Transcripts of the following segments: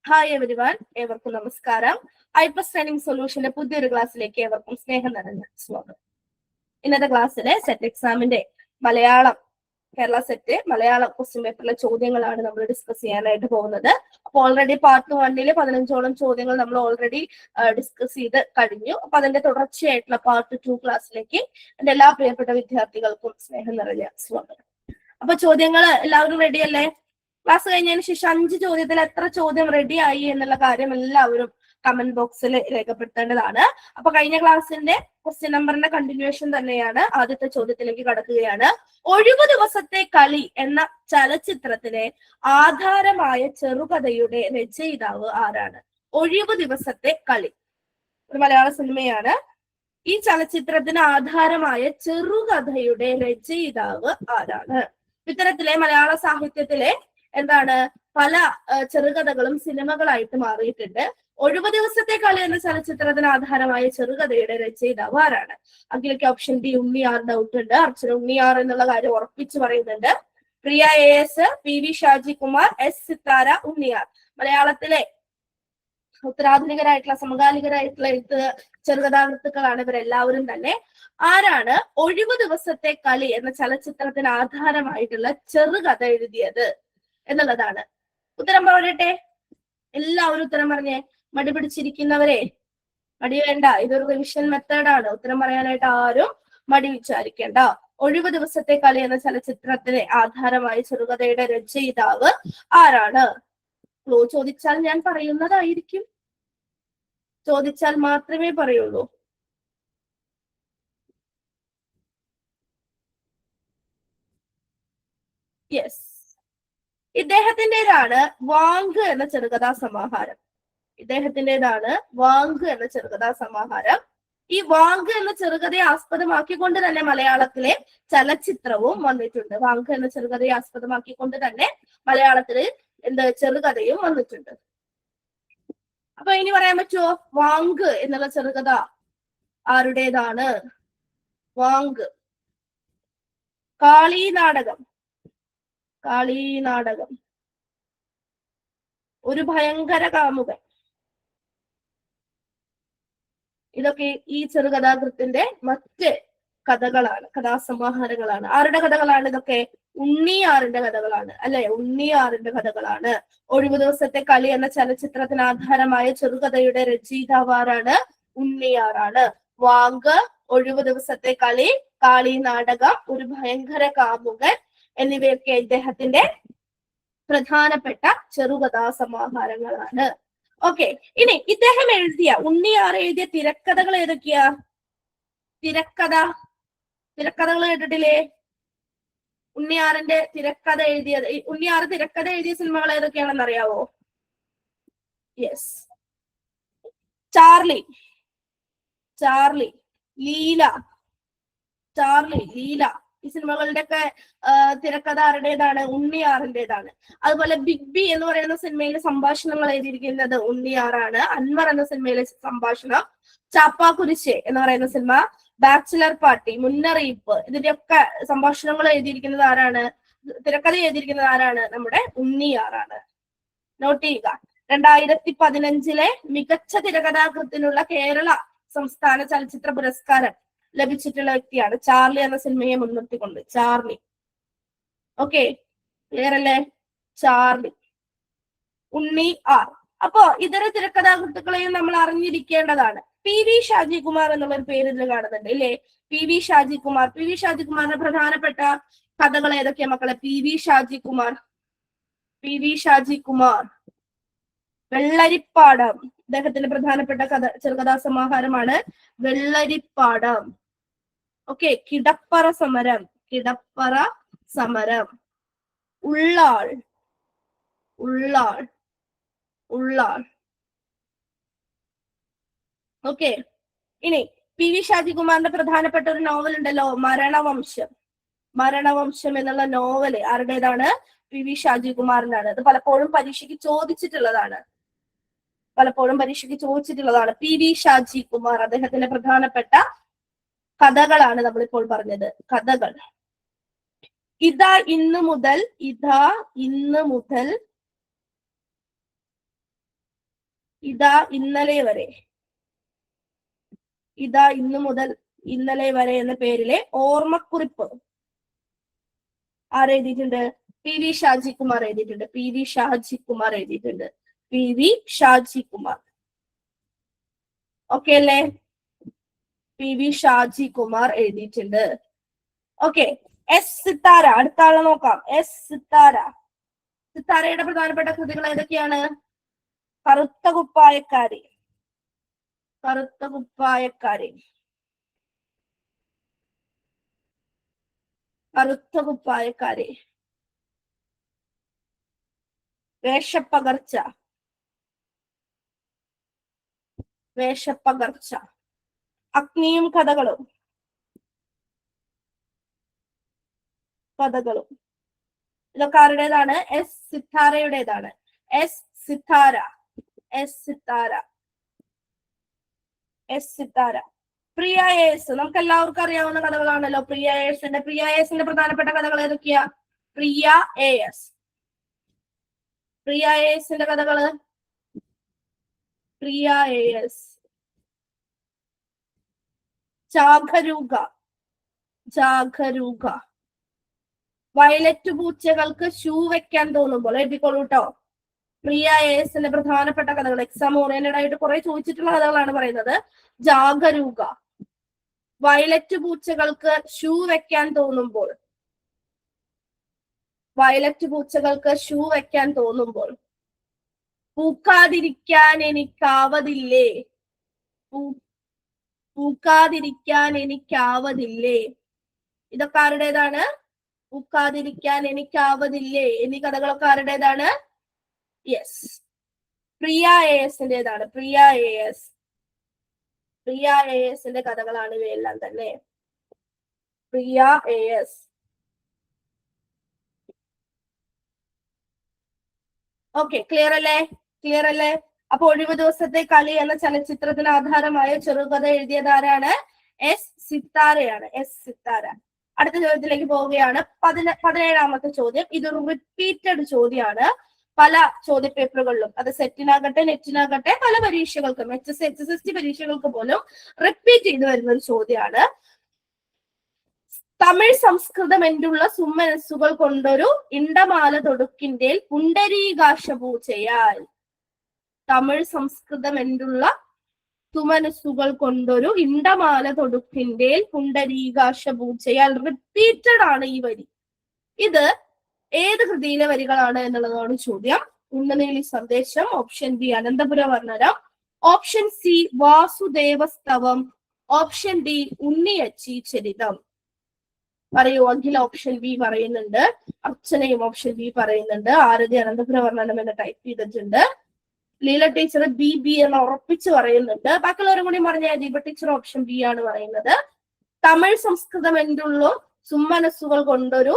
Hi everyone, ഏവർക്കും നമസ്കാരം. EyePlus training സൊല്യൂഷന്റെ പുതിയൊരു ക്ലാസ്സിലേക്ക് ഏവർക്കും സ്നേഹം നിറഞ്ഞ സ്വാഗതം. ഇന്നത്തെ ക്ലാസ്സിലെ സെറ്റ് എക്സാമിന്റെ മലയാളം കേരള സെറ്റ് മലയാളം ക്വസ്റ്റ്യൻ പേപ്പറിലെ ചോദ്യങ്ങളാണ് നമ്മൾ ഡിസ്കസ് ചെയ്യാനായിട്ട് പോകുന്നത്. അപ്പൊ ഓൾറെഡി പാർട്ട് 1 15ഓളം ചോദ്യങ്ങൾ നമ്മൾ ഓൾറെഡി ഡിസ്കസ് ചെയ്ത് കഴിഞ്ഞു. അപ്പൊ അതിന്റെ തുടർച്ചയായിട്ടുള്ള പാർട്ട് 2 ക്ലാസ്സിലേക്ക് എന്റെ എല്ലാ പ്രിയപ്പെട്ട വിദ്യാർത്ഥികൾക്കും സ്നേഹം നിറഞ്ഞ സ്വാഗതം. അപ്പൊ ചോദ്യങ്ങൾ എല്ലാവരും റെഡി അല്ലേ? ക്ലാസ് കഴിഞ്ഞതിന് ശേഷം 5 ചോദ്യത്തിൽ എത്ര ചോദ്യം റെഡി ആയി എന്നുള്ള കാര്യം എല്ലാവരും കമന്റ് ബോക്സിൽ രേഖപ്പെടുത്തേണ്ടതാണ്. അപ്പൊ കഴിഞ്ഞ ക്ലാസ്സിന്റെ ക്വസ്റ്റ്യൻ നമ്പറിന്റെ കണ്ടിന്യൂഷൻ തന്നെയാണ്. ആദ്യത്തെ ചോദ്യത്തിലേക്ക് കടക്കുകയാണ്. ഒഴിവു ദിവസത്തെ കളി എന്ന ചലച്ചിത്രത്തിലെ ആധാരമായ ചെറുകഥയുടെ രചയിതാവ് ആരാണ്? ഒഴിവു ദിവസത്തെ കളി ഒരു മലയാള സിനിമയാണ്. ഈ ചലച്ചിത്രത്തിന് ആധാരമായ ചെറുകഥയുടെ രചയിതാവ് ആരാണ്? ഇത്തരത്തിലെ മലയാള സാഹിത്യത്തിലെ എന്താണ് പല ചെറുകഥകളും സിനിമകളായിട്ട് മാറിയിട്ടുണ്ട്. ഒഴിവു ദിവസത്തെ കളി എന്ന ചലച്ചിത്രത്തിന് ആധാരമായ ചെറുകഥയുടെ രചയിതാവ് ആരാണ്? അഖിലയ്ക്ക് ഓപ്ഷൻ ഡി ഉണ്ണിയാർ ഡൗട്ട് ഉണ്ട്. അർച്ചന ഉണ്ണിയാർ എന്നുള്ള കാര്യം ഉറപ്പിച്ചു പറയുന്നുണ്ട്. പ്രിയ AS, PV Shajikumar, S Sithara, Unniyar. മലയാളത്തിലെ ഉത്തരാധുനികരായിട്ടുള്ള സമകാലികരായിട്ടുള്ള ചെറുകഥാകൃത്തുക്കളാണ് ഇവരെല്ലാവരും തന്നെ. ആരാണ് ഒഴിവു ദിവസത്തെ കളി എന്ന ചലച്ചിത്രത്തിന് ആധാരമായിട്ടുള്ള ചെറുകഥ എഴുതിയത് എന്നുള്ളതാണ്. ഉത്തരം പറയട്ടെ, എല്ലാവരും ഉത്തരം പറഞ്ഞേ. മടി പിടിച്ചിരിക്കുന്നവരെ മടി വേണ്ട, ഇതൊരു റിവിഷൻ മെത്തേഡാണ്. ഉത്തരം പറയാനായിട്ട് ആരും മടി വിചാരിക്കേണ്ട. ഒഴിവു ദിവസത്തെ കളി എന്ന ചലച്ചിത്രത്തിന് ആധാരമായ ചെറുകഥയുടെ രചയിതാവ് ആരാണ്? ക്ലൂ ചോദിച്ചാൽ ഞാൻ പറയുന്നതായിരിക്കും. ചോദിച്ചാൽ മാത്രമേ പറയുള്ളൂ. യെസ്, ഇദ്ദേഹത്തിൻ്റെതാണ് വാങ്ക് എന്ന ചെറുകഥാ സമാഹാരം. ഇദ്ദേഹത്തിൻ്റെതാണ് വാങ്ക് എന്ന ചെറുകഥാ സമാഹാരം. ഈ വാങ്ക് എന്ന ചെറുകഥയെ ആസ്പദമാക്കിക്കൊണ്ട് തന്നെ മലയാളത്തിലെ ചലച്ചിത്രവും വന്നിട്ടുണ്ട്. വാങ്ക് എന്ന ചെറുകഥയെ ആസ്പദമാക്കിക്കൊണ്ട് തന്നെ മലയാളത്തില് ചെറുകഥയും വന്നിട്ടുണ്ട്. അപ്പൊ ഇനി പറയാൻ പറ്റുമോ വാങ്ക് എന്നുള്ള ചെറുകഥ ആരുടേതാണ്? വാങ്ക് കാളി നാടകം. കാളി നാടകം, ഒരു ഭയങ്കര കാമുകൻ, ഇതൊക്കെ ഈ ചെറുകഥാകൃത്തിന്റെ മറ്റ് കഥകളാണ്, കഥാസമാഹാരങ്ങളാണ്. ആരുടെ കഥകളാണ് ഇതൊക്കെ? ഉണ്ണിയാറിന്റെ കഥകളാണ് അല്ലെ? ഉണ്ണിയാറിന്റെ കഥകളാണ്. ഒഴിവു ദിവസത്തെ കളി എന്ന ചലച്ചിത്രത്തിന് ആധാരമായ ചെറുകഥയുടെ രചയിതാവ് ആരാണ്? ഉണ്ണിയാറാണ്. വാങ്ക്, ഒഴിവു ദിവസത്തെ കളി, കാളി നാടകം, ഒരു ഭയങ്കര കാമുകൻ എന്നിവയൊക്കെ ഇദ്ദേഹത്തിന്റെ പ്രധാനപ്പെട്ട ചെറുകഥാ സമാഹാരങ്ങളാണ്. ഓക്കെ, ഇനി ഇദ്ദേഹം ഉണ്ണിയാർ എഴുതിയ തിരക്കഥകൾ ഏതൊക്കെയാ? തിരക്കഥകൾ കേട്ടിട്ടില്ലേ? ഉണ്ണിയാറിന്റെ തിരക്കഥ എഴുതിയ സിനിമകൾ ഏതൊക്കെയാണെന്ന് അറിയാവോ? Yes, Charlie, Leela. ഈ സിനിമകളുടെ ഒക്കെ തിരക്കഥ ആരുടേതാണ്? ഉണ്ണിയാറിൻ്റെതാണ്. അതുപോലെ ബിഗ് ബി എന്ന് പറയുന്ന സിനിമയിലെ സംഭാഷണങ്ങൾ എഴുതിയിരിക്കുന്നത് ഉണ്ണിയാറാണ്. അൻവർ എന്ന സിനിമയിലെ സംഭാഷണം, ചാപ്പാക്കുരിശ് എന്ന് പറയുന്ന സിനിമ, ബാച്ചിലർ പാർട്ടി, മുന്നറിയിപ്പ്, ഇതിന്റെയൊക്കെ സംഭാഷണങ്ങൾ എഴുതിയിരിക്കുന്നത് ആരാണ്? തിരക്കഥ എഴുതിയിരിക്കുന്നത് ആരാണ്? നമ്മുടെ ഉണ്ണിയാറാണ്. നോട്ട് ചെയ്യുക. 2015 മികച്ച തിരക്കഥാകൃത്തിനുള്ള കേരള സംസ്ഥാന ചലച്ചിത്ര പുരസ്കാരം ലഭിച്ചിട്ടുള്ള വ്യക്തിയാണ്. ചാർലി എന്ന സിനിമയെ മുൻനിർത്തിക്കൊണ്ട് ചാർലി. ഓക്കെ, ക്ലിയർ അല്ലേ? ചാർലി, ഉണ്ണി ആർ. അപ്പോ ഇതര തിരക്കഥാകൃത്തുക്കളെയും നമ്മൾ അറിഞ്ഞിരിക്കേണ്ടതാണ്. PV ഷാജികുമാർ എന്നുള്ള ഒരു പേര് ഇതിൽ കാണുന്നുണ്ട് ഇല്ലേ? PV ഷാജികുമാറിന്റെ പ്രധാനപ്പെട്ട കഥകൾ ഏതൊക്കെയാ മക്കളെ? PV ഷാജികുമാർ വെള്ളരിപ്പാടം, അദ്ദേഹത്തിന്റെ പ്രധാനപ്പെട്ട ചെറുകഥാ സമാഹാരമാണ് വെള്ളരിപ്പാടം. ഓക്കെ, കിടപ്പറ സമരം, ഉള്ളാൾ. ഓക്കെ, ഇനി PV ഷാജികുമാറിന്റെ പ്രധാനപ്പെട്ട ഒരു നോവൽ ഉണ്ടല്ലോ, മരണവംശം എന്നുള്ള നോവല് ആരുടേതാണ്? PV ഷാജികുമാറിനാണ്. അത് പലപ്പോഴും പരീക്ഷയ്ക്ക് ചോദിച്ചിട്ടുള്ളതാണ്. PV ഷാജികുമാർ, അദ്ദേഹത്തിന്റെ പ്രധാനപ്പെട്ട കഥകളാണ് നമ്മളിപ്പോൾ പറഞ്ഞത്. കഥകൾ. ഇതാ ഇന്ന് മുതൽ ഇതാ ഇന്നലെ വരെ, ഇതാ ഇന്നു മുതൽ ഇന്നലെ വരെ എന്ന പേരിലെ ഓർമ്മക്കുറിപ്പ് ആരെഴുതിയിട്ടുണ്ട്? പി വി ഷാജി കുമാർ എഴുതിയിട്ടുണ്ട്. പി വി ഷാജി കുമാർ എഴുതിയിട്ടുണ്ട്. P V Shaji Kumar. Okay അല്ലേ? പി വി ഷാജി കുമാർ എഴുതിയിട്ടുണ്ട്. ഓക്കെ. എസ് സിത്താര, അടുത്ത ആളെ നോക്കാം. എസ് സിത്താര. സിത്താരയുടെ പ്രധാനപ്പെട്ട കൃതികൾ ഏതൊക്കെയാണ്? കറുത്ത കുപ്പായക്കാരി, കറുത്ത കുപ്പായക്കാരി, കറുത്ത കുപ്പായക്കാരി, വേഷപ്പകർച്ച, വേഷപ്പകർച്ച, അഗ്നിയും കഥകളും, കഥകളും. ഇതൊക്കെ ആരുടേതാണ്? എസ് സിത്താരയുടേതാണ്. S Sithara, S Sithara, S Sithara. Priya S, നമുക്ക് എല്ലാവർക്കും അറിയാവുന്ന കഥകളാണല്ലോ. പ്രിയ എസിന്റെ പ്രധാനപ്പെട്ട കഥകൾ ഏതൊക്കെയാ? പ്രിയ എസ്, പ്രിയ എസിന്റെ കഥകള്, പ്രിയ എസ്. ജാഗരൂക, ജാഗരൂക. വയലറ്റ് പൂച്ചകൾക്ക് ഷൂ വെക്കാൻ തോന്നുമ്പോൾ എഴുതിക്കോളൂ കേട്ടോ. പ്രിയ എസിന്റെ പ്രധാനപ്പെട്ട കഥകൾ, എക്സാം ഓറിയന്റഡ് ആയിട്ട് കുറെ ചോദിച്ചിട്ടുള്ള കഥകളാണ് പറയുന്നത്. ജാഗരൂക, വയലറ്റ് പൂച്ചകൾക്ക് ഷൂ വെക്കാൻ തോന്നുമ്പോൾ, വയലറ്റ് പൂച്ചകൾക്ക് ഷൂ വെക്കാൻ തോന്നുമ്പോൾ, പൂക്കാതിരിക്കാൻ എനിക്കാവതില്ലേ, പൂക്കാതിരിക്കാൻ എനിക്കാവതില്ലേ. ഇതൊക്കെ ആരുടേതാണ്? പൂക്കാതിരിക്കാൻ എനിക്കാവതില്ലേ എന്നീ കഥകളൊക്കെ ആരുടേതാണ്? യെസ്, പ്രിയ എസിന്റേതാണ്. പ്രിയ എസ്, പ്രിയ എസിന്റെ കഥകളാണ് ഇവയെല്ലാം തന്നെ. പ്രിയ എസ്. ഓക്കെ, ക്ലിയർ അല്ലേ? ക്ലിയർ അല്ലേ? അപ്പൊ ഒഴിവ് ദിവസത്തെ കളി എന്ന ചലച്ചിത്രത്തിന് ആധാരമായ ചെറുകഥ എഴുതിയത് ആരാണ്? എസ് സിത്താരയാണ്. എസ് സിത്താര. അടുത്ത ചോദ്യത്തിലേക്ക് പോവുകയാണ്. 17ാമത്തെ ചോദ്യം. ഇത് റിപ്പീറ്റഡ് ചോദ്യമാണ് പല ചോദ്യ പേപ്പറുകളിലും. അത് സെറ്റിനാകട്ടെ നെറ്റിനാകട്ടെ പല പരീക്ഷകൾക്കും, HSST പരീക്ഷകൾക്ക് പോലും റിപ്പീറ്റ് ചെയ്തു വരുന്ന ഒരു ചോദ്യമാണ്. തമിഴ് സംസ്കൃതം എന്നുള്ള സുമനസ്സുകൾ കൊണ്ടൊരു ഇണ്ടമാല തൊടുക്കിന്റെ പുണ്ടരീകാശപൂജയാൽ. തമിഴ് സംസ്കൃതം എന്നുള്ള സുമനസ്സുകൾ കൊണ്ടൊരു ഇണ്ടമാല തൊടുക്കിന്റെ പുണ്ടരീകാശപൂജയാൽ. റിപ്പീറ്റഡ് ആണ് ഈ വരി. ഇത് ഏത് കൃതിയിലെ വരികളാണ് എന്നുള്ളതാണ് ചോദ്യം. Unnuneeli Sandesham, option B Ananthapura Varnanam, option C Vasudevasthavam, option D Unniyachi Charitham. പറയൂ. അഖിൽ ഓപ്ഷൻ ബി പറയുന്നുണ്ട്, അർച്ചനയും ഓപ്ഷൻ ബി പറയുന്നുണ്ട്, ആരതി അനന്തപുര വർണ്ണനം എന്ന് ടൈപ്പ് ചെയ്തിട്ടുണ്ട്, ലീല ടീച്ചർ ബി എന്ന് ഉറപ്പിച്ച് പറയുന്നുണ്ട്. ബാക്കിയുള്ളവരും കൂടി പറഞ്ഞാൽ ദീപ ടീച്ചർ ഓപ്ഷൻ ബി ആണ് പറയുന്നത്. തമിഴ് സംസ്കൃതം എന്തുള്ളൂ സുമ്മനസ്സുകൾ കൊണ്ടൊരു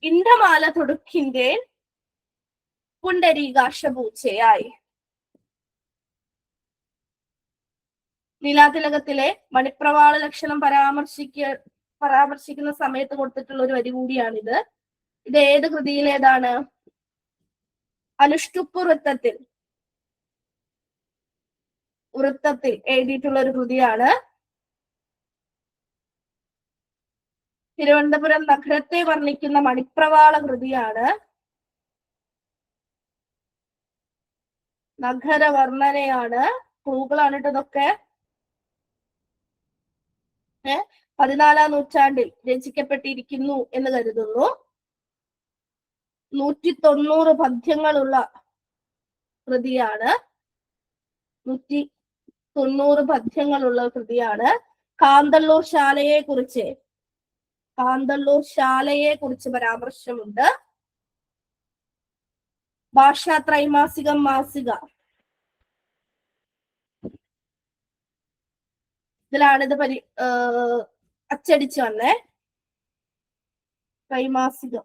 ഇണ്ടമാല തൊടുക്കിന്റെ പുണ്ടരീകാശപൂജയായി. ലീലാതിലകത്തിലെ മണിപ്രവാള ലക്ഷണം പരാമർശിക്കുന്ന സമയത്ത് കൊടുത്തിട്ടുള്ള ഒരു വരി കൂടിയാണിത്. ഇത് ഏത് കൃതിയിലേതാണ്? അനുഷ്ടുപ്പ് വൃത്തത്തിൽ എഴുതിയിട്ടുള്ള ഒരു കൃതിയാണ്. തിരുവനന്തപുരം നഗരത്തെ വർണ്ണിക്കുന്ന മണിപ്രവാള കൃതിയാണ്. നഗരവർണ്ണനയാണ്. ക്ലൂകളാണ് ഇതൊക്കെ. 14ാം നൂറ്റാണ്ടിൽ രചിക്കപ്പെട്ടിരിക്കുന്നു എന്ന് കരുതുന്നു. 190 പദ്യങ്ങളുള്ള കൃതിയാണ്. 190 പദ്യങ്ങളുള്ള കൃതിയാണ്. കാന്തല്ലൂർ ശാലയെ കുറിച്ച് പരാമർശമുണ്ട്. ഭാഷാ ത്രൈമാസികം മാസിക, ഇതിലാണിത് അച്ചടിച്ചു വന്നേ. ത്രൈമാസികം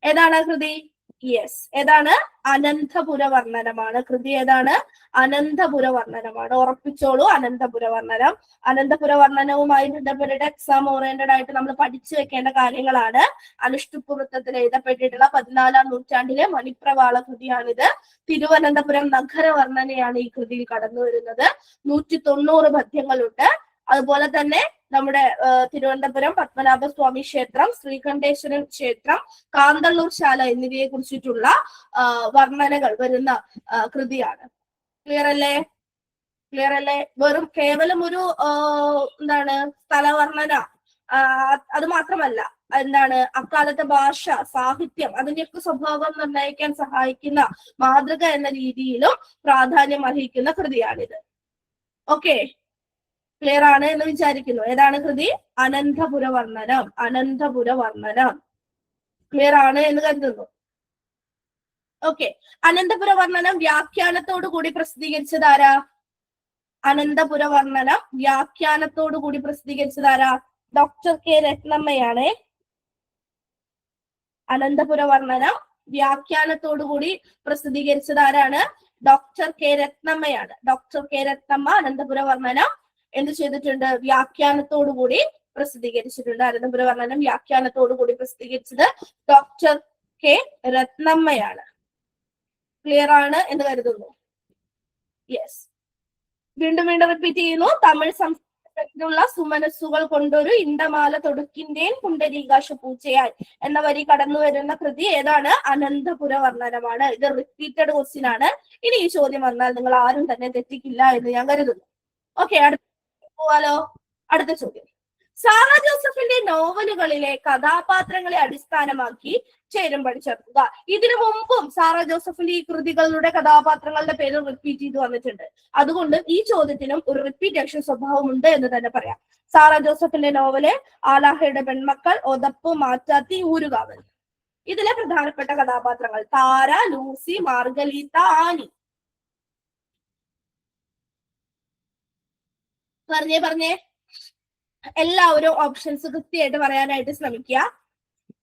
ഏതാണ് കൃതി? യെസ്, ഏതാണ്? അനന്തപുര വർണ്ണനമാണ്. കൃതി ഏതാണ്? അനന്തപുര വർണ്ണനമാണ്. ഉറപ്പിച്ചോളൂ, അനന്തപുര വർണ്ണനം. അനന്തപുര വർണ്ണനവുമായി ബന്ധപ്പെട്ടിട്ട് എക്സാം ഓറിയന്റഡ് ആയിട്ട് നമ്മൾ പഠിച്ചു വെക്കേണ്ട കാര്യങ്ങളാണ്. അനുഷ്ടുപ്പുറത്തിൽ എഴുതപ്പെട്ടിട്ടുള്ള 14-ാം നൂറ്റാണ്ടിലെ മണിപ്രവാള കൃതിയാണിത്. തിരുവനന്തപുരം നഗര വർണ്ണനയാണ് ഈ കൃതിയിൽ കടന്നു വരുന്നത്. 190 പദ്യങ്ങളുണ്ട്. അതുപോലെ തന്നെ നമ്മുടെ തിരുവനന്തപുരം പത്മനാഭസ്വാമി ക്ഷേത്രം, ശ്രീകണ്ഠേശ്വരൻ ക്ഷേത്രം, കാന്തള്ളൂർ ശാല എന്നിവയെ കുറിച്ചിട്ടുള്ള വർണ്ണനകൾ വരുന്ന കൃതിയാണ്. ക്ലിയർ അല്ലേ? ക്ലിയർ അല്ലേ? വെറും കേവലം ഒരു എന്താണ് സ്ഥലവർണ്ണന അത് മാത്രമല്ല, എന്താണ് അക്കാലത്തെ ഭാഷ, സാഹിത്യം, അതിന്റെയൊക്കെ സ്വഭാവം നിർണ്ണയിക്കാൻ സഹായിക്കുന്ന മാതൃക എന്ന രീതിയിലും പ്രാധാന്യം അർഹിക്കുന്ന കൃതിയാണിത്. ഓക്കെ, ക്ലിയർ ആണ് എന്ന് വിചാരിക്കുന്നു. ഏതാണ് കൃതി? അനന്തപുര വർണ്ണനം. അനന്തപുര വർണ്ണനം ക്ലിയർ ആണ് എന്ന് കരുതുന്നു. ഓക്കെ, അനന്തപുര വർണ്ണനം വ്യാഖ്യാനത്തോടു കൂടി പ്രസിദ്ധീകരിച്ചത് ആരാ? അനന്തപുര വർണ്ണനം വ്യാഖ്യാനത്തോടു കൂടി പ്രസിദ്ധീകരിച്ചത് ആരാ? ഡോക്ടർ കെ രത്നമ്മയാണ്. അനന്തപുര വർണ്ണനം വ്യാഖ്യാനത്തോടു കൂടി പ്രസിദ്ധീകരിച്ചത് ആരാണ്? ഡോക്ടർ കെ രത്നമ്മയാണ്. ഡോക്ടർ കെ രത്നമ്മ അനന്തപുര വർണ്ണനം എന്ത് ചെയ്തിട്ടുണ്ട്? വ്യാഖ്യാനത്തോടു കൂടി പ്രസിദ്ധീകരിച്ചിട്ടുണ്ട്. അനന്തപുര വർണ്ണനം വ്യാഖ്യാനത്തോടു കൂടി പ്രസിദ്ധീകരിച്ചത് ഡോക്ടർ കെ രത്നമ്മയാണ്. ക്ലിയർ ആണ് എന്ന് കരുതുന്നു. യെസ്, വീണ്ടും വീണ്ടും റിപ്പീറ്റ് ചെയ്യുന്നു. തമിഴ് സംസ്കൃതത്തിലുള്ള സുമനസ്സുകൾ കൊണ്ടൊരു ഇണ്ടമാല തൊടുക്കിന്റെയും പുണ്ടരീകാശ പൂച്ചയായി എന്ന വരി കടന്നു വരുന്ന കൃതി ഏതാണ്? അനന്തപുര വർണ്ണനമാണ്. ഇത് റിപ്പീറ്റഡ് ക്വസ്റ്റ്യൻ ആണ്. ഇനി ഈ ചോദ്യം വന്നാൽ നിങ്ങൾ ആരും തന്നെ തെറ്റിക്കില്ല എന്ന് ഞാൻ കരുതുന്നു. ഓക്കെ, അടുത്ത പോവാലോ. അടുത്ത ചോദ്യം, സാറ ജോസഫിന്റെ നോവലുകളിലെ കഥാപാത്രങ്ങളെ അടിസ്ഥാനമാക്കി ചേരുംപടി ചേർക്കുക. ഇതിനു മുമ്പും സാറ ജോസഫിന്റെ ഈ കൃതികളുടെ കഥാപാത്രങ്ങളുടെ പേര് റിപ്പീറ്റ് ചെയ്ത് വന്നിട്ടുണ്ട്. അതുകൊണ്ട് ഈ ചോദ്യത്തിനും ഒരു റിപ്പീറ്റേഷൻ സ്വഭാവം ഉണ്ട് എന്ന് തന്നെ പറയാം. സാറ ജോസഫിന്റെ നോവല് ആലാഹയുടെ പെൺമക്കൾ, ഒതപ്പ്, മാറ്റാത്തി, ഊരുകാവൽ. ഇതിലെ പ്രധാനപ്പെട്ട കഥാപാത്രങ്ങൾ താര, ലൂസി, മാർഗലീത്ത, ആനി. പറഞ്ഞേ എല്ലാവരും ഓപ്ഷൻസ് കൃത്യമായിട്ട് പറയാനായിട്ട് ശ്രമിക്കുക.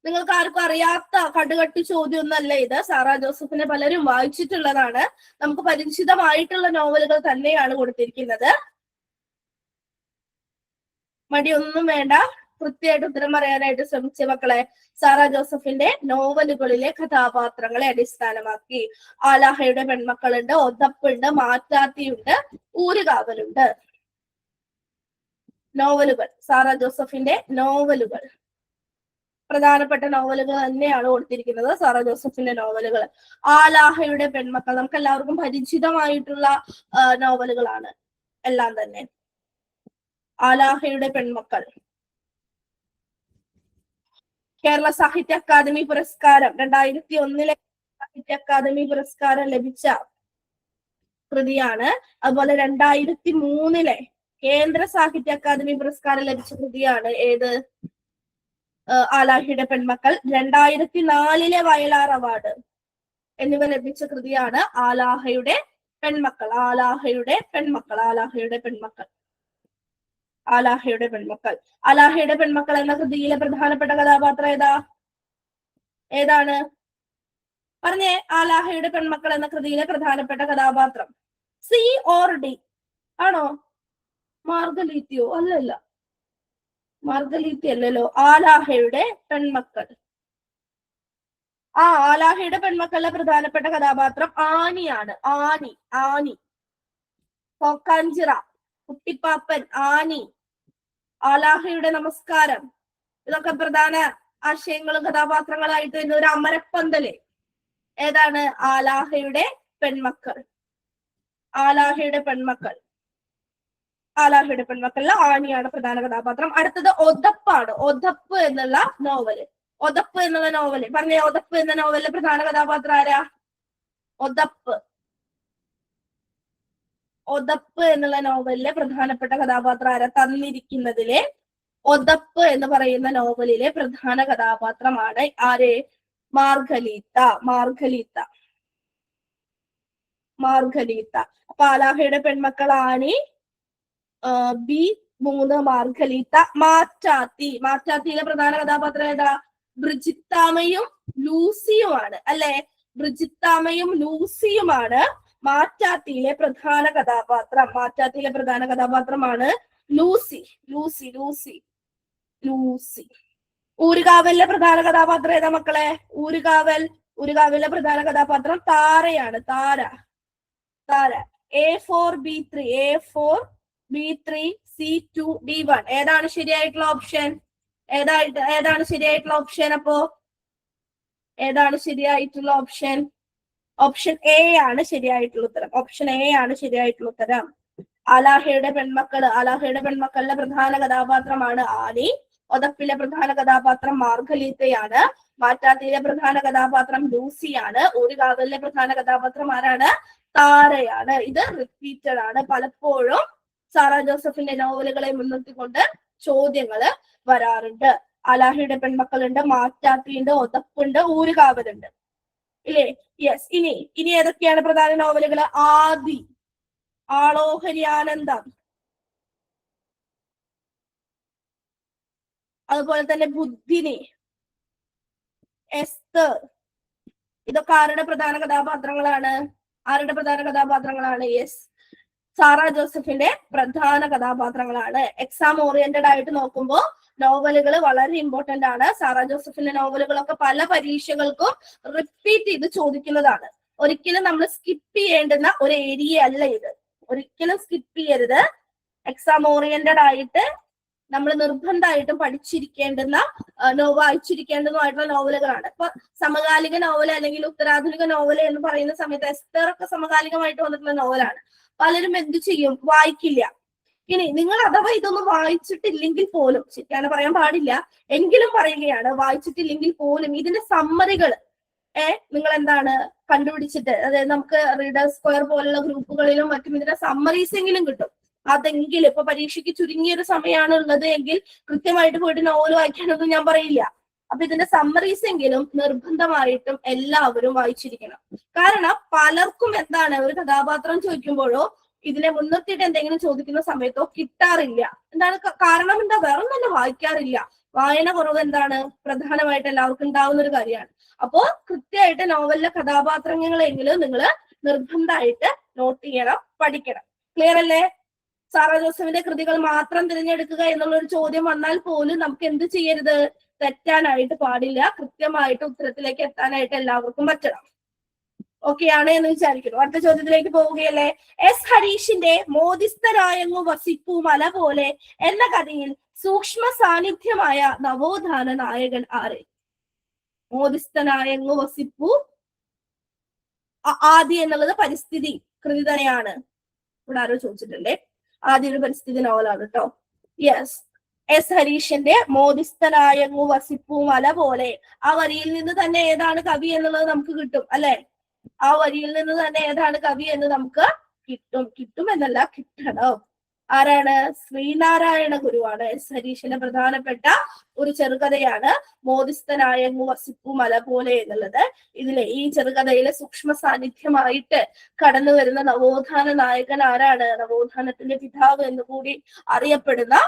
നിങ്ങൾക്ക് ആർക്കും അറിയാത്ത കടുകട്ടി ചോദ്യമൊന്നല്ല ഇത്. സാറ ജോസഫിനെ പലരും വായിച്ചിട്ടുള്ളതാണ്. നമുക്ക് പരിചിതമായിട്ടുള്ള നോവലുകൾ തന്നെയാണ് കൊടുത്തിരിക്കുന്നത്. മടിയൊന്നും വേണ്ട, കൃത്യമായിട്ട് ഉത്തരം പറയാനായിട്ട് ശ്രമിച്ച മക്കളെ. സാറ ജോസഫിന്റെ നോവലുകളിലെ കഥാപാത്രങ്ങളെ അടിസ്ഥാനമാക്കി ആലാഹയുടെ പെൺമക്കളുണ്ട്, ഒതപ്പുണ്ട്, മാറ്റാത്തിയുണ്ട്, ഊരുകാവലുണ്ട്. നോവലുകൾ, സാറ ജോസഫിന്റെ നോവലുകൾ, പ്രധാനപ്പെട്ട നോവലുകൾ തന്നെയാണ് കൊടുത്തിരിക്കുന്നത്. സാറ ജോസഫിന്റെ നോവലുകൾ. ആലാഹയുടെ പെൺമക്കൾ നമുക്ക് എല്ലാവർക്കും പരിചിതമായിട്ടുള്ള നോവലുകളാണ് എല്ലാം തന്നെ. ആലാഹയുടെ പെൺമക്കൾ കേരള സാഹിത്യ അക്കാദമി പുരസ്കാരം 2001 സാഹിത്യ അക്കാദമി പുരസ്കാരം ലഭിച്ച കൃതിയാണ്. അതുപോലെ 2003 കേന്ദ്ര സാഹിത്യ അക്കാദമി പുരസ്കാരം ലഭിച്ച കൃതിയാണ് ഏത്? ആലാഹയുടെ പെൺമക്കൾ. 2004 വയലാർ അവാർഡ് എന്നിവ ലഭിച്ച കൃതിയാണ് ആലാഹയുടെ പെൺമക്കൾ. ആലാഹയുടെ പെൺമക്കൾ. ആലാഹയുടെ പെൺമക്കൾ. ആലാഹയുടെ പെൺമക്കൾ. ആലാഹയുടെ പെൺമക്കൾ എന്ന കൃതിയിലെ പ്രധാനപ്പെട്ട കഥാപാത്രം ഏതാണ്? പറഞ്ഞേ, ആലാഹയുടെ പെൺമക്കൾ എന്ന കൃതിയിലെ പ്രധാനപ്പെട്ട കഥാപാത്രം. സി ഓർ ഡി ആണോ? മാർഗലീത്തിയോ? അല്ലല്ല, മാർഗലീത്തി അല്ലല്ലോ. ആലാഹയുടെ പെൺമക്കൾ. ആലാഹയുടെ പെൺമക്കളിലെ പ്രധാനപ്പെട്ട കഥാപാത്രം ആനിയാണ്. ആനി, കോക്കാഞ്ചിറ, കുട്ടിപ്പാപ്പൻ, ആനി, ആലാഹയുടെ നമസ്കാരം, ഇതൊക്കെ പ്രധാന ആശയങ്ങളും കഥാപാത്രങ്ങളായിട്ട് വരുന്ന ഒരു അമരപ്പന്തല് ഏതാണ്? ആലാഹയുടെ പെൺമക്കൾ. ആലാഹയുടെ പെൺമക്കൾ. ആലാഹയുടെ പെൺമക്കളിലെ ആനിയാണ് പ്രധാന കഥാപാത്രം. അടുത്തത് ഒതപ്പാണ്. ഒതപ്പ് എന്നുള്ള നോവല്. ഒതപ്പ് എന്നുള്ള നോവല് പറഞ്ഞേ. ഒതപ്പ് എന്ന നോവലിലെ പ്രധാന കഥാപാത്രം ആരാ? ഒതപ്പ്. ഒതപ്പ് എന്നുള്ള നോവലിലെ പ്രധാനപ്പെട്ട കഥാപാത്രം ആരാ? തന്നിരിക്കുന്നതിലെ ഒതപ്പ് എന്ന് പറയുന്ന നോവലിലെ പ്രധാന കഥാപാത്രമാണ് ആര്? മാർഗലീത്ത. മാർഗലീത്ത. മാർഗലീത്ത. അപ്പൊ ആലാഹയുടെ പെൺമക്കൾ ആനി, B3 മാർഗലീത്ത. മാറ്റാത്തിയിലെ പ്രധാന കഥാപാത്രം ഏതാ? ബ്രിജിത്താമയും ലൂസിയുമാണ് അല്ലെ. ബ്രിജിത്താമ്മയും ലൂസിയുമാണ് മാറ്റാത്തിയിലെ പ്രധാന കഥാപാത്രം. മാറ്റാത്തിയിലെ പ്രധാന കഥാപാത്രമാണ് ലൂസി. Lucy Lucy Lucy. ഊരുകാവലിലെ പ്രധാന കഥാപാത്രം ഏതാ മക്കളെ? ഊരുകാവലിലെ പ്രധാന കഥാപാത്രം താരയാണ്. താര. A4B3 C2D1 ഏതാണ് ശരിയായിട്ടുള്ള ഓപ്ഷൻ? ഏതാണ് ശരിയായിട്ടുള്ള ഓപ്ഷൻ? അപ്പോ ഏതാണ് ശരിയായിട്ടുള്ള ഓപ്ഷൻ? ഓപ്ഷൻ എ ആണ് ശരിയായിട്ടുള്ള ഉത്തരം. ഓപ്ഷൻ എ ആണ് ശരിയായിട്ടുള്ള ഉത്തരം. അലാഹയുടെ പെൺമക്കളുടെ പ്രധാന കഥാപാത്രമാണ് ആനി. ഒതപ്പിലെ പ്രധാന കഥാപാത്രം മാർഗലീത്തയാണ്. മാറ്റാത്തിയിലെ പ്രധാന കഥാപാത്രം ലൂസിയാണ്. ഊരുകാവലിലെ പ്രധാന കഥാപാത്രം ആരാണ്? താരയാണ്. ഇത് റിപ്പീറ്റഡ് ആണ്. പലപ്പോഴും സാറാ ജോസഫിന്റെ നോവലുകളെ മുൻനിർത്തിക്കൊണ്ട് ചോദ്യങ്ങള് വരാറുണ്ട്. അലാഹയുടെ പെൺമക്കളുണ്ട്, മാറ്റാത്തിയുണ്ട്, ഒതപ്പുണ്ട്, ഊരുകാവലുണ്ട് ഇല്ലേ? യെസ്. ഇനി ഏതൊക്കെയാണ് പ്രധാന നോവലുകള്? ആദി, ആളോഹരി ആനന്ദം, അതുപോലെ തന്നെ ബുദ്ധിനി, എസ്തർ. ഇതൊക്കെ ആരുടെ പ്രധാന കഥാപാത്രങ്ങളാണ്? യെസ്, സാറാ ജോസഫിന്റെ പ്രധാന കഥാപാത്രങ്ങളാണ്. എക്സാം ഓറിയന്റഡ് ആയിട്ട് നോക്കുമ്പോൾ നോവലുകൾ വളരെ ഇമ്പോർട്ടന്റ് ആണ്. സാറാ ജോസഫിന്റെ നോവലുകളൊക്കെ പല പരീക്ഷകൾക്കും റിപ്പീറ്റ് ചെയ്ത് ചോദിക്കുന്നതാണ്. ഒരിക്കലും നമ്മൾ സ്കിപ്പ് ചെയ്യേണ്ടുന്ന ഒരു ഏരിയ അല്ല ഇത്. ഒരിക്കലും സ്കിപ്പ് ചെയ്യരുത്. എക്സാം ഓറിയന്റഡ് ആയിട്ട് നമ്മൾ നിർബന്ധമായിട്ടും പഠിച്ചിരിക്കേണ്ടുന്ന വായിച്ചിരിക്കേണ്ടതുമായിട്ടുള്ള നോവലുകളാണ്. ഇപ്പൊ സമകാലിക നോവൽ അല്ലെങ്കിൽ ഉത്തരാധുനിക നോവൽ എന്ന് പറയുന്ന സമയത്ത് എസ്തർ ഒക്കെ സമകാലികമായിട്ട് വന്നിട്ടുള്ള നോവലാണ്. പലരും എന്ത് ചെയ്യും? വായിക്കില്ല. ഇനി നിങ്ങൾ അഥവാ ഇതൊന്നും വായിച്ചിട്ടില്ലെങ്കിൽ പോലും, ശരിയാണ് പറയാൻ പാടില്ല എങ്കിലും പറയുകയാണ്, വായിച്ചിട്ടില്ലെങ്കിൽ പോലും ഇതിന്റെ സമ്മറികൾ നിങ്ങൾ എന്താണ് കണ്ടുപിടിച്ചിട്ട്, അതായത് നമുക്ക് റീഡേഴ്സ് സ്ക്വയർ പോലുള്ള ഗ്രൂപ്പുകളിലും മറ്റും ഇതിന്റെ സമ്മറീസ് എങ്കിലും കിട്ടും. അതെങ്കിലും ഇപ്പൊ പരീക്ഷയ്ക്ക് ചുരുങ്ങിയൊരു സമയമാണ് ഉള്ളത് എങ്കിൽ കൃത്യമായിട്ട് പോയിട്ട് നോവൽ വായിക്കാനൊന്നും ഞാൻ പറയില്ല. അപ്പൊ ഇതിന്റെ സമ്മറീസ് എങ്കിലും നിർബന്ധമായിട്ടും എല്ലാവരും വായിച്ചിരിക്കണം. കാരണം പലർക്കും എന്താണ് ഒരു കഥാപാത്രം ചോദിക്കുമ്പോഴോ ഇതിനെ മുൻനിർത്തിയിട്ട് എന്തെങ്കിലും ചോദിക്കുന്ന സമയത്തോ കിട്ടാറില്ല. എന്താണ് കാരണം? എന്താ? വേറെ തന്നെ വായിക്കാറില്ല. വായന കുറവ് എന്താണ് പ്രധാനമായിട്ട് എല്ലാവർക്കും ഉണ്ടാവുന്ന ഒരു കാര്യമാണ്. അപ്പോ കൃത്യമായിട്ട് നോവലിലെ കഥാപാത്രങ്ങളെങ്കിലും നിങ്ങൾ നിർബന്ധമായിട്ട് നോട്ട് ചെയ്യണം, പഠിക്കണം. ക്ലിയർ അല്ലേ? സാറാ ജോസഫിന്റെ കൃതികൾ മാത്രം തിരഞ്ഞെടുക്കുക എന്നുള്ള ഒരു ചോദ്യം വന്നാൽ പോലും നമുക്ക് എന്ത് ചെയ്യരുത്? തെറ്റാനായിട്ട് പാടില്ല. കൃത്യമായിട്ട് ഉത്തരത്തിലേക്ക് എത്താനായിട്ട് എല്ലാവർക്കും പറ്റണം. ഓക്കെ ആണ് എന്ന് വിചാരിക്കുന്നു. അടുത്ത ചോദ്യത്തിലേക്ക് പോവുകയല്ലേ. എസ് ഹരീഷിന്റെ മോദിസ്ഥരായങ്ങു വസിപ്പു മല പോലെ എന്ന കഥയിൽ സൂക്ഷ്മ സാന്നിധ്യമായ നവോത്ഥാന നായകൻ ആര്? മോദിസ്ഥനായങ്ങു വസിപ്പു ആദി എന്നുള്ളത് പരിസ്ഥിതി കൃതി തന്നെയാണ്. ഇവിടെ ആരോ ചോദിച്ചിട്ടുണ്ടേ. ആദ്യ ഒരു പരിസ്ഥിതി നോവലാണ് കേട്ടോ. യെസ്, എസ് ഹരീഷിന്റെ മോദിസ്ഥനായങ്ങു വസിപ്പു മല പോലെ. ആ വരിയിൽ നിന്ന് തന്നെ ഏതാണ് കവി എന്നുള്ളത് നമുക്ക് കിട്ടും അല്ലെ? ആ വരിയിൽ നിന്ന് തന്നെ ഏതാണ് കവി എന്ന് നമുക്ക് കിട്ടും എന്നല്ല, കിട്ടണം. ആരാണ്? ശ്രീനാരായണ ഗുരുവാണ്. എസ് ഹരീഷിന്റെ പ്രധാനപ്പെട്ട ഒരു ചെറുകഥയാണ് മോദിസ്ഥനായങ്ങു വസിപ്പു മല പോലെ എന്നുള്ളത്. ഇതിലെ ഈ ചെറുകഥയിലെ സൂക്ഷ്മ സാന്നിധ്യമായിട്ട് കടന്നു വരുന്ന നവോത്ഥാന നായകൻ ആരാണ്? നവോത്ഥാനത്തിന്റെ പിതാവ് എന്ന് കൂടി അറിയപ്പെടുന്ന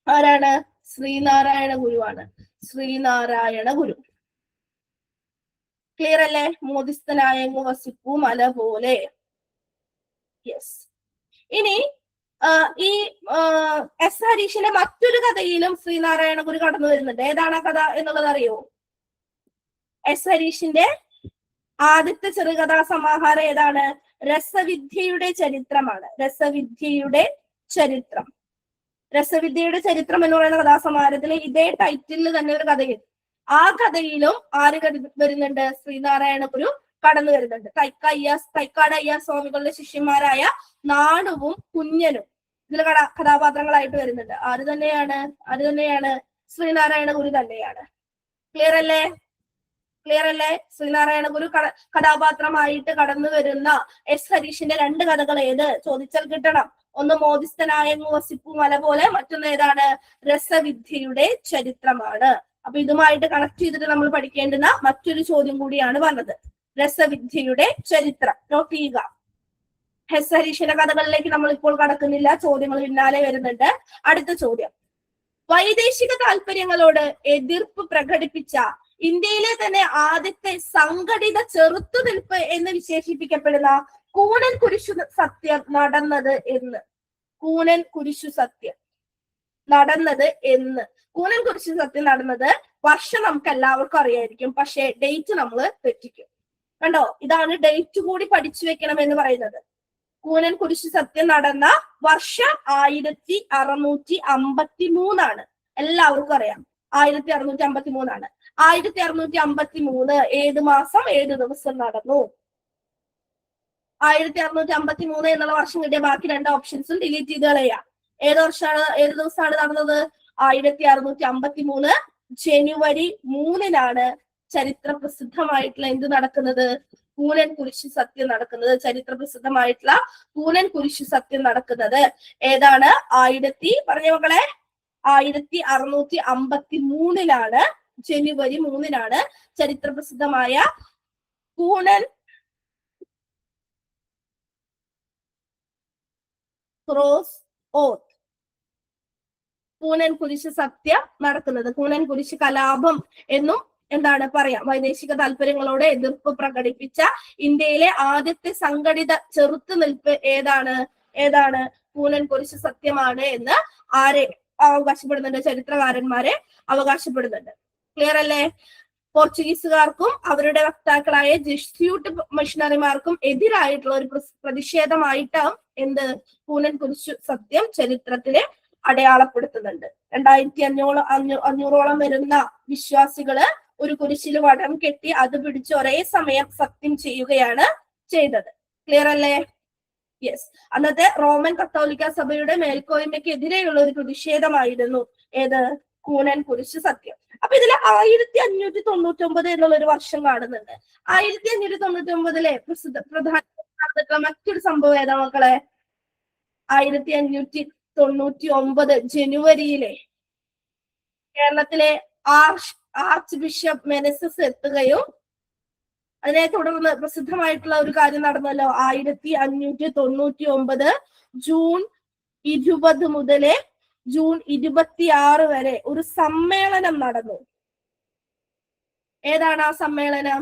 ആരാണ്? ശ്രീനാരായണ ഗുരുവാണ്. ശ്രീനാരായണ ഗുരു. ക്ലിയർ അല്ലേ? മോദിസ്ഥനായങ്ങു വസിപ്പു മല പോലെ. യെസ്. ഇനി ഈ എസ് ഹരീഷിന്റെ മറ്റൊരു കഥയിലും ശ്രീനാരായണ ഗുരു കടന്നു വരുന്നുണ്ട്. ഏതാണ് ആ കഥ എന്നുള്ളത് അറിയോ? എസ് ഹരീഷിന്റെ ആദ്യത്തെ ചെറുകഥാ സമാഹാരം ഏതാണ്? രസവിദ്യയുടെ ചരിത്രമാണ്. രസവിദ്യയുടെ ചരിത്രം. രസവിദ്യയുടെ ചരിത്രം എന്ന് പറയുന്ന കഥാസമാഹാരത്തിൽ ഇതേ ടൈറ്റിലിൽ തന്നെ ഒരു കഥയുണ്ട്. ആ കഥയിലും ആര് വരുന്നുണ്ട്? ശ്രീനാരായണ ഗുരു കടന്നു വരുന്നുണ്ട്. തൈക്കാട് അയ്യാ സ്വാമികളുടെ ശിഷ്യന്മാരായ നാടുവും കുഞ്ഞനും ഇതിൽ കഥാപാത്രങ്ങളായിട്ട് വരുന്നുണ്ട്. ആര് തന്നെയാണ്? ശ്രീനാരായണ ഗുരു തന്നെയാണ്. ക്ലിയർ അല്ലേ? ശ്രീനാരായണ ഗുരു കഥാപാത്രമായിട്ട് കടന്നു വരുന്ന എസ് ഹരീഷിന്റെ രണ്ട് കഥകൾ ഏത് ചോദിച്ചാൽ കിട്ടണം. ഒന്ന് മോദിസ്ഥനായങ്ങു വസിപ്പു മല പോലെ, മറ്റൊന്ന് ഏതാണ്? രസവിദ്യയുടെ ചരിത്രമാണ്. അപ്പൊ ഇതുമായിട്ട് കണക്ട് ചെയ്തിട്ട് നമ്മൾ പഠിക്കേണ്ടുന്ന മറ്റൊരു ചോദ്യം കൂടിയാണ് പറഞ്ഞത്. രസവിദ്യയുടെ ചരിത്രം നോട്ട് ചെയ്യുക. എസ് ഹരീഷിന്റെ കഥകളിലേക്ക് നമ്മൾ ഇപ്പോൾ കടക്കുന്നില്ല. ചോദ്യങ്ങൾ പിന്നാലെ വരുന്നുണ്ട്. അടുത്ത ചോദ്യം, വൈദേശിക താല്പര്യങ്ങളോട് എതിർപ്പ് പ്രകടിപ്പിച്ച ഇന്ത്യയിലെ തന്നെ ആദ്യത്തെ സംഘടിത ചെറുത്തുനിൽപ്പ് എന്ന് വിശേഷിപ്പിക്കപ്പെടുന്ന കൂനൻ കുരിശു സത്യം നടന്നത് എന്ന്. കൂനൻ കുരിശു സത്യം നടന്നത് എന്ന്. കൂനൻ കുരിശു സത്യം നടന്നത് വർഷം നമുക്ക് എല്ലാവർക്കും അറിയായിരിക്കും, പക്ഷെ ഡേറ്റ് നമ്മൾ തെറ്റിക്കും. കണ്ടോ, ഇതാണ് ഡേറ്റ് കൂടി പഠിച്ചു വെക്കണം എന്ന് പറയുന്നത്. കൂനൻ കുരിശു സത്യം നടന്ന വർഷം 1653 എല്ലാവർക്കും അറിയാം. 1653 1653 ഏത് മാസം ഏത് ദിവസം നടന്നു? 1653 എന്നുള്ള വർഷം കിട്ടിയ ബാക്കി 2 ഓപ്ഷൻസും ഡിലീറ്റ് ചെയ്ത് കളയാം. ഏത് വർഷമാണ് ഏത് ദിവസമാണ് നടന്നത്? 1653 ജനുവരി 3 ചരിത്ര പ്രസിദ്ധമായിട്ടുള്ള എന്ത് നടക്കുന്നത്? കൂനൻ കുരിശു സത്യം നടക്കുന്നത്. ചരിത്ര പ്രസിദ്ധമായിട്ടുള്ള കൂനൻ കുരിശു സത്യം നടക്കുന്നത് ഏതാണ്? പറഞ്ഞ മക്കളെ 1653 ജനുവരി 3 ചരിത്ര പ്രസിദ്ധമായ കൂനൻ ക്രോസ് ഓത്ത്, കൂനൻ കുരിശ് സത്യം നടക്കുന്നത്. കൂനൻ കുരിശ് കലാപം എന്നും എന്താണ് പറയാം. വൈദേശിക താല്പര്യങ്ങളോട് എതിർപ്പ് പ്രകടിപ്പിച്ച ഇന്ത്യയിലെ ആദ്യത്തെ സംഘടിത ചെറുത്തുനിൽപ്പ് ഏതാണ്? കൂനൻ കുരിശ് സത്യമാണ് എന്ന് ആരെ അവകാശപ്പെടുന്നുണ്ട്? ചരിത്രകാരന്മാരെ അവകാശപ്പെടുന്നുണ്ട്. ക്ലിയർ അല്ലേ? പോർച്ചുഗീസുകാർക്കും അവരുടെ വക്താക്കളായ ജെസ്യൂട്ട് മിഷണറിമാർക്കും എതിരായിട്ടുള്ള ഒരു പ്രതിഷേധമായിട്ട് എന്ത് കൂനൻ കുരിശു സത്യം ചരിത്രത്തില് അടയാളപ്പെടുത്തുന്നുണ്ട്. 2500 വരുന്ന വിശ്വാസികള് ഒരു കുരിശിൽ വടം കെട്ടി അത് പിടിച്ച് ഒരേ സമയം സത്യം ചെയ്യുകയാണ് ചെയ്തത്. ക്ലിയർ അല്ലേ? യെസ്. അന്നത്തെ റോമൻ കത്തോലിക്ക സഭയുടെ മേൽക്കോയ്മയ്ക്കെതിരെയുള്ള ഒരു പ്രതിഷേധമായിരുന്നു ഏത്? കൂനൻ കുരിശു സത്യം. അപ്പൊ ഇതില് 1599 എന്നുള്ള ഒരു വർഷം കാണുന്നുണ്ട്. 1599 പ്രധാന മറ്റൊരു സംഭവം ഏതാ മക്കളെ? 1599 ജനുവരിയിലെ കേരളത്തിലെ ആർച്ച് ബിഷപ്പ് മെനസസ് എത്തുകയും അതിനെ തുടർന്ന് പ്രസിദ്ധമായിട്ടുള്ള ഒരു കാര്യം നടന്നല്ലോ. 1599 ജൂൺ 20 മുതല് ജൂൺ 26 വരെ ഒരു സമ്മേളനം നടന്നു. ഏതാണ് ആ സമ്മേളനം?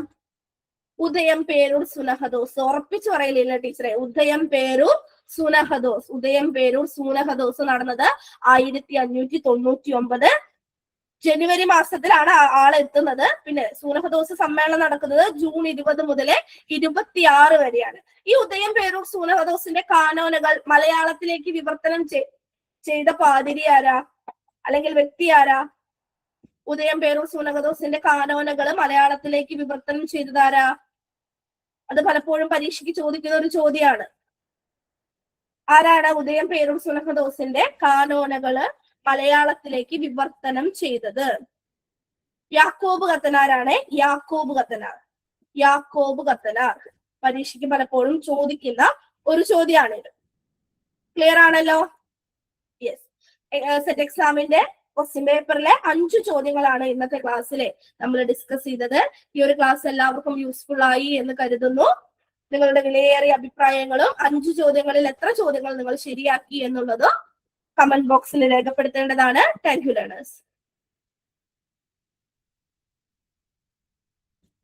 ഉദയം പേരൂർ സുനഹദോസ്. ഉറപ്പിച്ചു പറയില്ല ടീച്ചറെ, ഉദയം പേരൂർ സൂനഹദോസ് നടന്നത് 1599 ജനുവരി മാസത്തിലാണ് ആളെത്തുന്നത്. പിന്നെ സൂനഹദോസ് സമ്മേളനം നടക്കുന്നത് ജൂൺ 20 മുതൽ 26 വരെയാണ്. ഈ ഉദയം പേരൂർ സൂനഹദോസിന്റെ കാനോനുകൾ മലയാളത്തിലേക്ക് വിവർത്തനം ചെയ്ത പാതിരി ആരാ അല്ലെങ്കിൽ വ്യക്തി ആരാ? ഉദയം പേരൂർ സൂനഹദോസിന്റെ കാനോനുകൾ മലയാളത്തിലേക്ക് വിവർത്തനം ചെയ്തതാരാ? അത് പലപ്പോഴും പരീക്ഷയ്ക്ക് ചോദിക്കുന്ന ഒരു ചോദ്യമാണ്. ആരാണ് ഉദയം പേരൂർ സൂനഹദോസിന്റെ കാനോനുകള് മലയാളത്തിലേക്ക് വിവർത്തനം ചെയ്തത്? യാക്കോബ് കത്തനാരാണ്? യാക്കോബ് കത്തനാർ പരീക്ഷയ്ക്ക് പലപ്പോഴും ചോദിക്കുന്ന ഒരു ചോദ്യമാണിത്. ക്ലിയർ ആണല്ലോ? യെസ്. സെറ്റ് എക്സാമിന്റെ ക്വസ്റ്റ്യൻ പേപ്പറിലെ 5 ചോദ്യങ്ങളാണ് ഇന്നത്തെ ക്ലാസ്സിൽ നമ്മൾ ഡിസ്കസ് ചെയ്തത്. ഈ ഒരു ക്ലാസ് എല്ലാവർക്കും യൂസ്ഫുൾ ആയി എന്ന് കരുതുന്നു. നിങ്ങളുടെ വിലയേറിയ അഭിപ്രായങ്ങളും 5 ചോദ്യങ്ങളിൽ എത്ര ചോദ്യങ്ങൾ നിങ്ങൾ ശരിയാക്കി എന്നുള്ളതും കമന്റ് ബോക്സിൽ രേഖപ്പെടുത്തേണ്ടതാണ്. Thank you learners.